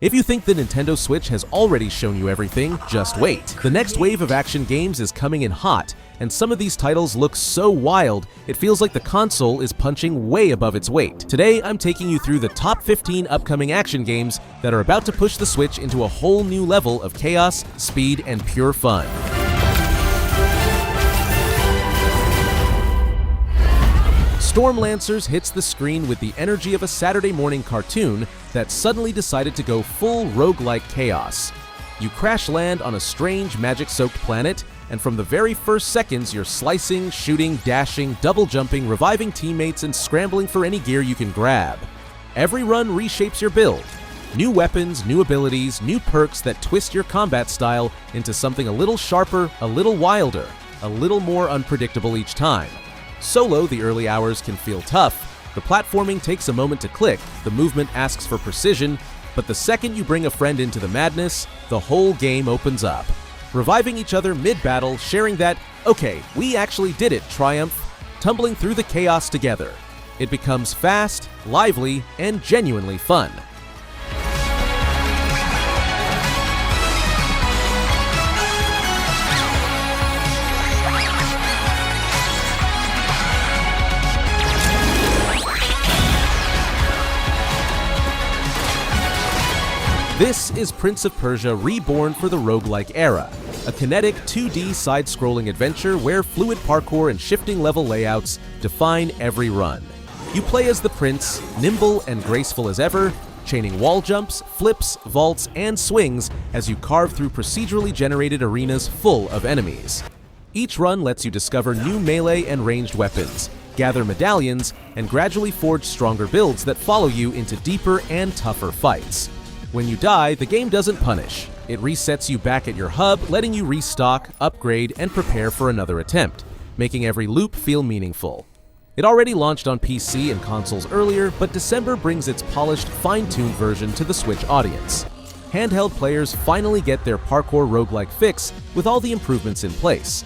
If you think the Nintendo Switch has already shown you everything, just wait. The next wave of action games is coming in hot, and some of these titles look so wild, it feels like the console is punching way above its weight. Today, I'm taking you through the top 15 upcoming action games that are about to push the Switch into a whole new level of chaos, speed, and pure fun. Stormlancers hits the screen with the energy of a Saturday morning cartoon that suddenly decided to go full roguelike chaos. You crash land on a strange magic-soaked planet, and from the very first seconds you're slicing, shooting, dashing, double jumping, reviving teammates, and scrambling for any gear you can grab. Every run reshapes your build. New weapons, new abilities, new perks that twist your combat style into something a little sharper, a little wilder, a little more unpredictable each time. Solo, the early hours can feel tough. The platforming takes a moment to click, the movement asks for precision, but the second you bring a friend into the madness, the whole game opens up. Reviving each other mid-battle, sharing that, okay, we actually did it triumph, tumbling through the chaos together. It becomes fast, lively, and genuinely fun. This is Prince of Persia reborn for the roguelike era, a kinetic 2D side-scrolling adventure where fluid parkour and shifting level layouts define every run. You play as the prince, nimble and graceful as ever, chaining wall jumps, flips, vaults, and swings as you carve through procedurally generated arenas full of enemies. Each run lets you discover new melee and ranged weapons, gather medallions, and gradually forge stronger builds that follow you into deeper and tougher fights. When you die, the game doesn't punish. It resets you back at your hub, letting you restock, upgrade, and prepare for another attempt, making every loop feel meaningful. It already launched on PC and consoles earlier, but December brings its polished, fine-tuned version to the Switch audience. Handheld players finally get their parkour roguelike fix with all the improvements in place.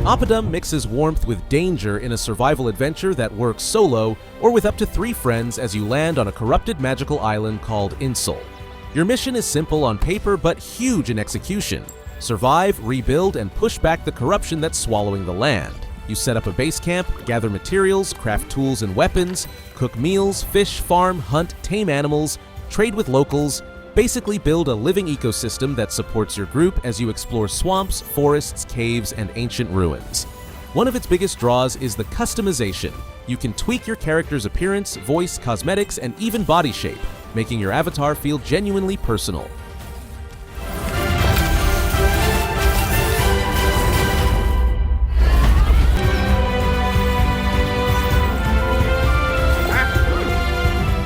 Oppidum mixes warmth with danger in a survival adventure that works solo or with up to 3 friends as you land on a corrupted magical island called Insel. Your mission is simple on paper but huge in execution. Survive, rebuild, and push back the corruption that's swallowing the land. You set up a base camp, gather materials, craft tools and weapons, cook meals, fish, farm, hunt, tame animals, trade with locals, basically build a living ecosystem that supports your group as you explore swamps, forests, caves, and ancient ruins. One of its biggest draws is the customization. You can tweak your character's appearance, voice, cosmetics, and even body shape, making your avatar feel genuinely personal.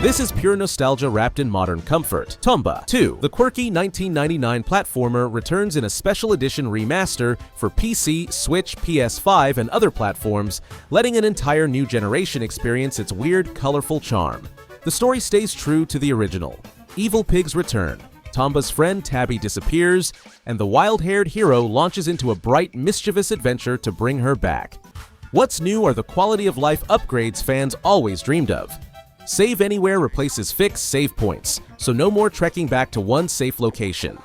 This is pure nostalgia wrapped in modern comfort. Tomba 2, the quirky 1999 platformer, returns in a special edition remaster for PC, Switch, PS5, and other platforms, letting an entire new generation experience its weird, colorful charm. The story stays true to the original. Evil pigs return, Tomba's friend Tabby disappears, and the wild-haired hero launches into a bright, mischievous adventure to bring her back. What's new are the quality-of-life upgrades fans always dreamed of. Save Anywhere replaces fixed save points, so no more trekking back to one safe location.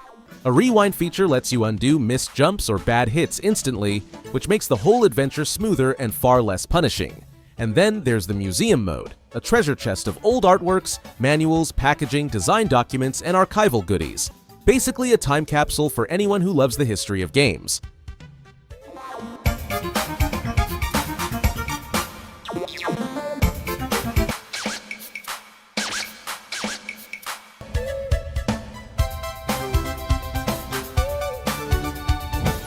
A rewind feature lets you undo missed jumps or bad hits instantly, which makes the whole adventure smoother and far less punishing. And then there's the museum mode, a treasure chest of old artworks, manuals, packaging, design documents, and archival goodies. Basically a time capsule for anyone who loves the history of games.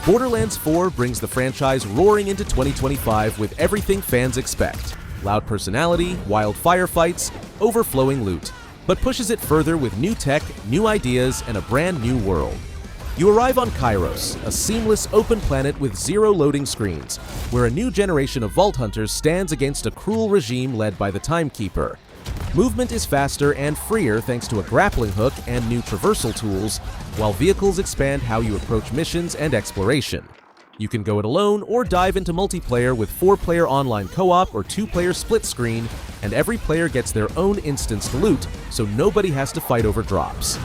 Borderlands 4 brings the franchise roaring into 2025 with everything fans expect. Loud personality, wild firefights, overflowing loot, but pushes it further with new tech, new ideas, and a brand new world. You arrive on Kairos, a seamless open planet with 0 loading screens, where a new generation of Vault Hunters stands against a cruel regime led by the Timekeeper. Movement is faster and freer thanks to a grappling hook and new traversal tools, while vehicles expand how you approach missions and exploration. You can go it alone or dive into multiplayer with 4-player online co-op or 2-player split screen, and every player gets their own instanced loot, so nobody has to fight over drops.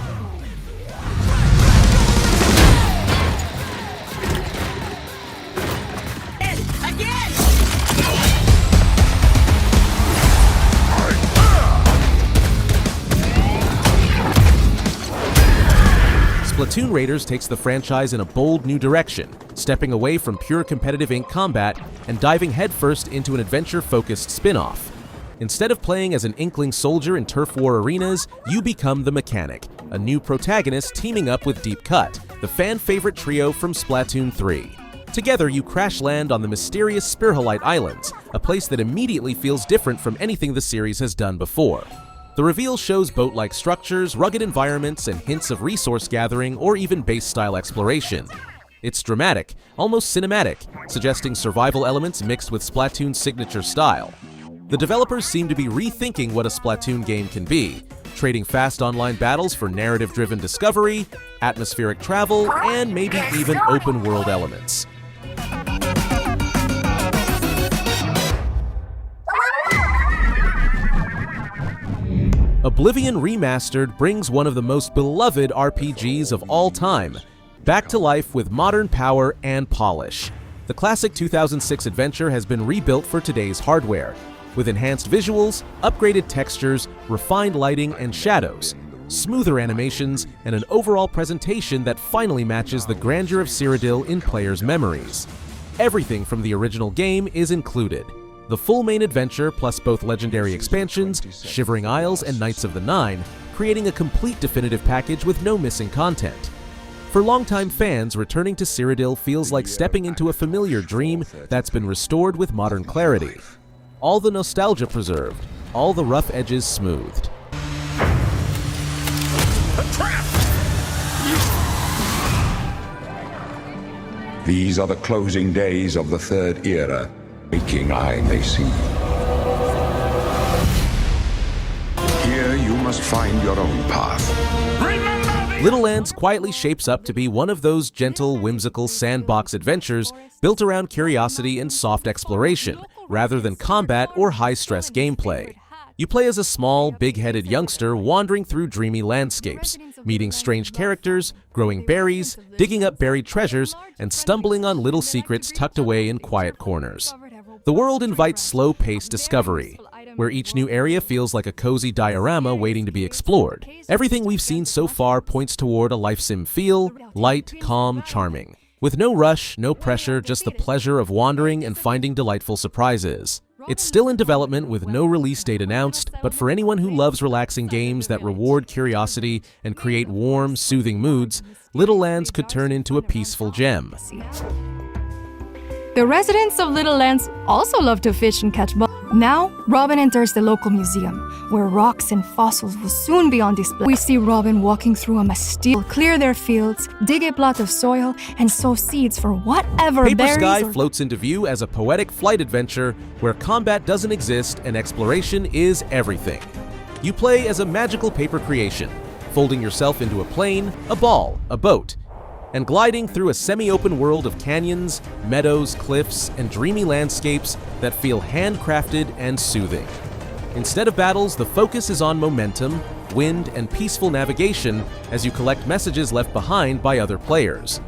Splatoon Raiders takes the franchise in a bold new direction, stepping away from pure competitive ink combat and diving headfirst into an adventure-focused spin-off. Instead of playing as an inkling soldier in turf war arenas, you become the Mechanic, a new protagonist teaming up with Deep Cut, the fan-favorite trio from Splatoon 3. Together, you crash land on the mysterious Spirhalite Islands, a place that immediately feels different from anything the series has done before. The reveal shows boat-like structures, rugged environments, and hints of resource gathering or even base-style exploration. It's dramatic, almost cinematic, suggesting survival elements mixed with Splatoon's signature style. The developers seem to be rethinking what a Splatoon game can be, trading fast online battles for narrative-driven discovery, atmospheric travel, and maybe even open-world elements. Oblivion Remastered brings one of the most beloved RPGs of all time back to life with modern power and polish. The classic 2006 adventure has been rebuilt for today's hardware, with enhanced visuals, upgraded textures, refined lighting and shadows, smoother animations, and an overall presentation that finally matches the grandeur of Cyrodiil in players' memories. Everything from the original game is included. The full main adventure, plus both legendary expansions, Shivering Isles and Knights of the Nine, creating a complete definitive package with no missing content. For longtime fans, returning to Cyrodiil feels like stepping into a familiar dream that's been restored with modern clarity. All the nostalgia preserved, all the rough edges smoothed. These are the closing days of the Third Era. Waking eye may see. Here you must find your own path. Littlelands quietly shapes up to be one of those gentle, whimsical sandbox adventures built around curiosity and soft exploration, rather than combat or high-stress gameplay. You play as a small, big-headed youngster wandering through dreamy landscapes, meeting strange characters, growing berries, digging up buried treasures, and stumbling on little secrets tucked away in quiet corners. The world invites slow-paced discovery, where each new area feels like a cozy diorama waiting to be explored. Everything we've seen so far points toward a life sim feel, light, calm, charming. With no rush, no pressure, just the pleasure of wandering and finding delightful surprises. It's still in development with no release date announced, but for anyone who loves relaxing games that reward curiosity and create warm, soothing moods, Littlelands could turn into a peaceful gem. The residents of Littlelands also love to fish and catch bugs. Now, Robin enters the local museum, where rocks and fossils will soon be on display. We see Robin walking through a mysterious, clear their fields, dig a plot of soil, and sow seeds for whatever Paper berries Sky floats into view as a poetic flight adventure where combat doesn't exist and exploration is everything. You play as a magical paper creation, folding yourself into a plane, a ball, a boat, and gliding through a semi-open world of canyons, meadows, cliffs, and dreamy landscapes that feel handcrafted and soothing. Instead of battles, the focus is on momentum, wind, and peaceful navigation as you collect messages left behind by other players.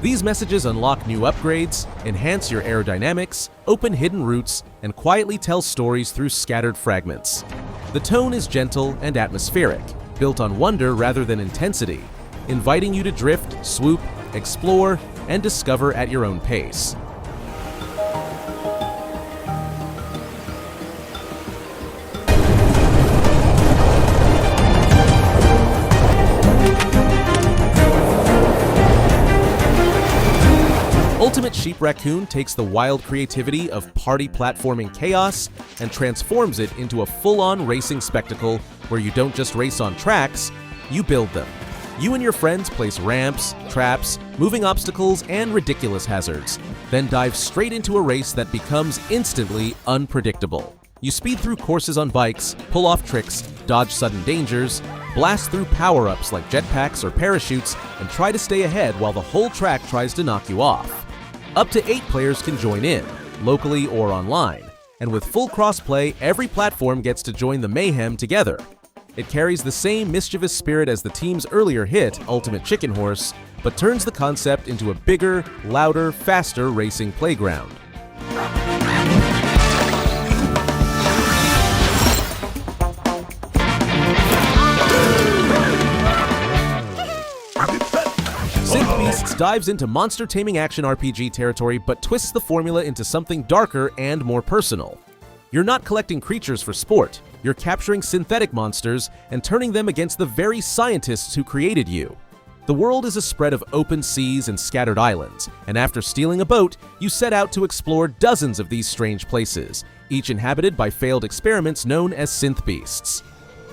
These messages unlock new upgrades, enhance your aerodynamics, open hidden routes, and quietly tell stories through scattered fragments. The tone is gentle and atmospheric, built on wonder rather than intensity, inviting you to drift, swoop, explore, and discover at your own pace. Ultimate Sheep Raccoon takes the wild creativity of party platforming chaos and transforms it into a full-on racing spectacle where you don't just race on tracks, you build them. You and your friends place ramps, traps, moving obstacles, and ridiculous hazards, then dive straight into a race that becomes instantly unpredictable. You speed through courses on bikes, pull off tricks, dodge sudden dangers, blast through power-ups like jetpacks or parachutes, and try to stay ahead while the whole track tries to knock you off. Up to 8 players can join in, locally or online, and with full crossplay, every platform gets to join the mayhem together. It carries the same mischievous spirit as the team's earlier hit, Ultimate Chicken Horse, but turns the concept into a bigger, louder, faster racing playground. Synth Beasts dives into monster taming action RPG territory but twists the formula into something darker and more personal. You're not collecting creatures for sport, you're capturing synthetic monsters and turning them against the very scientists who created you. The world is a spread of open seas and scattered islands, and after stealing a boat, you set out to explore dozens of these strange places, each inhabited by failed experiments known as Synth Beasts.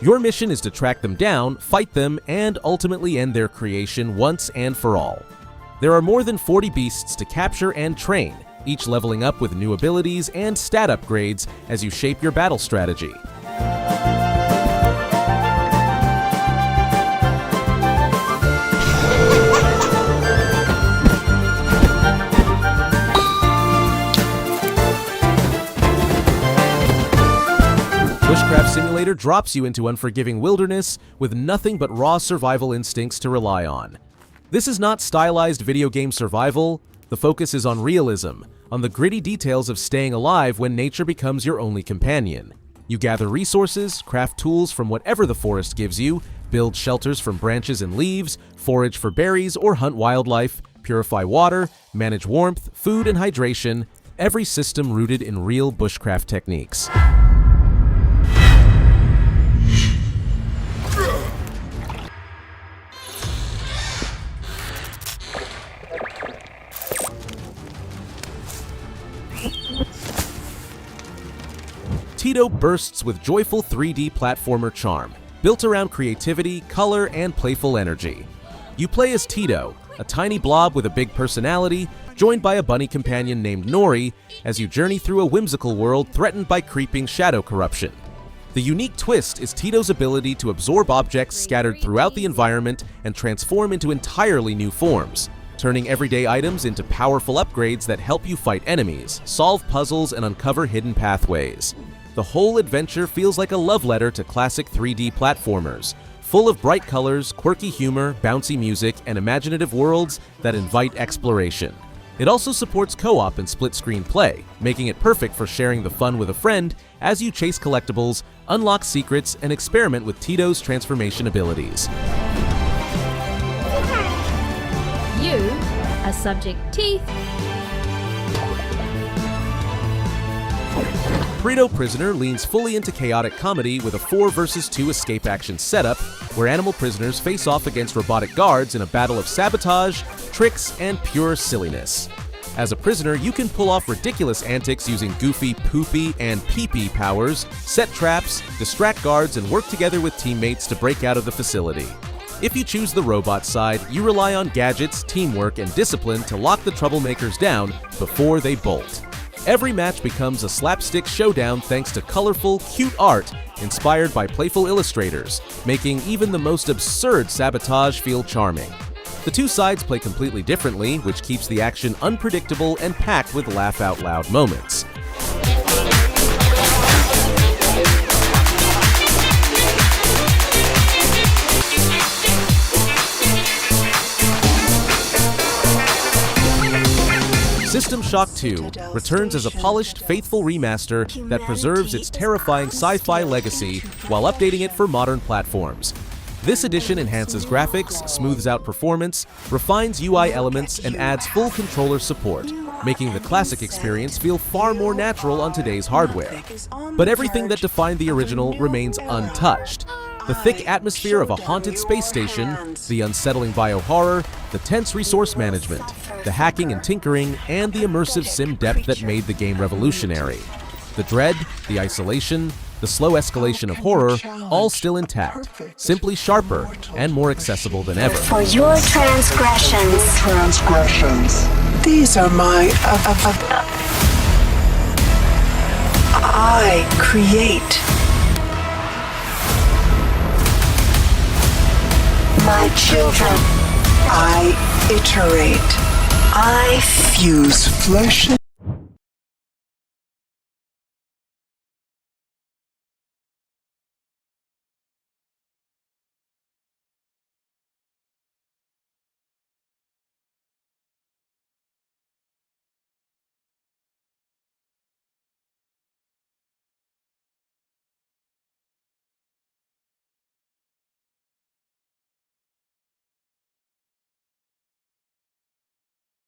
Your mission is to track them down, fight them, and ultimately end their creation once and for all. There are more than 40 beasts to capture and train, each leveling up with new abilities and stat upgrades as you shape your battle strategy. Bushcraft Simulator drops you into unforgiving wilderness with nothing but raw survival instincts to rely on. This is not stylized video game survival. The focus is on realism, on the gritty details of staying alive when nature becomes your only companion. You gather resources, craft tools from whatever the forest gives you, build shelters from branches and leaves, forage for berries or hunt wildlife, purify water, manage warmth, food and hydration, every system rooted in real bushcraft techniques. Teeto bursts with joyful 3D platformer charm, built around creativity, color, and playful energy. You play as Teeto, a tiny blob with a big personality, joined by a bunny companion named Nori, as you journey through a whimsical world threatened by creeping shadow corruption. The unique twist is Teeto's ability to absorb objects scattered throughout the environment and transform into entirely new forms, turning everyday items into powerful upgrades that help you fight enemies, solve puzzles, and uncover hidden pathways. The whole adventure feels like a love letter to classic 3D platformers, full of bright colors, quirky humor, bouncy music, and imaginative worlds that invite exploration. It also supports co-op and split-screen play, making it perfect for sharing the fun with a friend as you chase collectibles, unlock secrets, and experiment with Teeto's transformation abilities. You are subject teeth. Pritto Prisoner leans fully into chaotic comedy with a 4 vs 2 escape action setup, where animal prisoners face off against robotic guards in a battle of sabotage, tricks, and pure silliness. As a prisoner, you can pull off ridiculous antics using goofy poopy and pee-pee powers, set traps, distract guards, and work together with teammates to break out of the facility. If you choose the robot side, you rely on gadgets, teamwork, and discipline to lock the troublemakers down before they bolt. Every match becomes a slapstick showdown thanks to colorful, cute art inspired by playful illustrators, making even the most absurd sabotage feel charming. The two sides play completely differently, which keeps the action unpredictable and packed with laugh-out-loud moments. System Shock 2 returns as a polished, faithful remaster that preserves its terrifying sci-fi legacy while updating it for modern platforms. This edition enhances graphics, smooths out performance, refines UI elements, and adds full controller support, making the classic experience feel far more natural on today's hardware. But everything that defined the original remains untouched. The thick atmosphere of a haunted space station, the unsettling biohorror, the tense resource management, the hacking and tinkering, and the immersive sim depth that made the game revolutionary. The dread, the isolation, the slow escalation of horror, all still intact, simply sharper and more accessible than ever. For your transgressions. These are my I create. My children. I iterate. I fuse flesh and